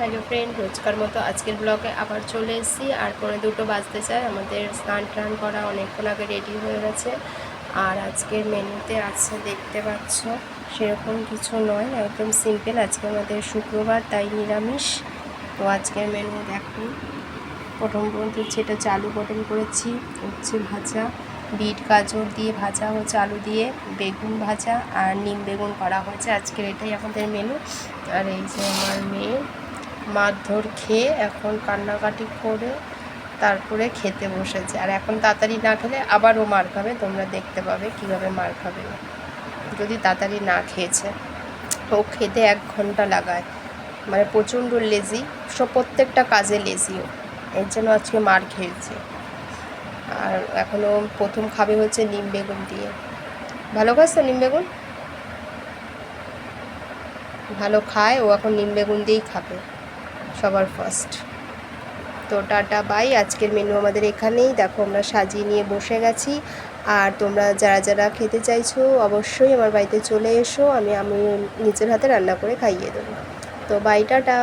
Hello friend, রোজকার মতো আজকের ব্লগে আবার চলে এসেছি। আর পৌনে 2টো বাজতে চায়। আমাদের স্নান টান করা অনেকক্ষণ আগে রেডি হয়ে গেছে। আর আজকের মেনুতে আছে দেখতে পাচ্ছ, সেরকম কিছু নয়, একদম সিম্পল। আজকে আমাদের শুক্রবার, তাই নিরামিষ। তো আজকের মেনু দেখুন, প্রথম হচ্ছে এটা আলু পটল করেছি, হচ্ছে ভাজা বিট গাজর দিয়ে ভাজা হচ্ছে, আলু দিয়ে বেগুন ভাজা আর নিম বেগুন করা হয়েছে। আজকের এটাই আমাদের মেনু। আর এই যে আমার মেয়ে মারধর খেয়ে এখন কান্নাকাটি করে তারপরে খেতে বসেছে। আর এখন তাড়াতাড়ি না খেলে আবার ও মার খাবে, তোমরা দেখতে পাবে কীভাবে মার খাবে যদি তাড়াতাড়ি না খেয়েছে। ও খেতে 1 ঘন্টা লাগায়, মানে প্রচণ্ড লেজি, প্রত্যেকটা কাজে লেজি ও, এর জন্য আজকে মার খেয়েছে। আর এখনও প্রথম খাবে হচ্ছে নিম বেগুন দিয়ে। ভালো খাস তো নিম বেগুন? ভালো খায় ও, এখন নিম বেগুন দিয়েই খাবে সবার ফার্স্ট। তো টাটা বাই। আজকের মেনু আমাদের এখানেই। দেখো আমরা সাজিয়ে নিয়ে বসে গেছি। আর তোমরা যারা যারা খেতে চাইছো অবশ্যই আমার বাড়িতে চলে এসো, আমি নিজের হাতে রান্না করে খাইয়ে দেবো। তো বাই, টাটা।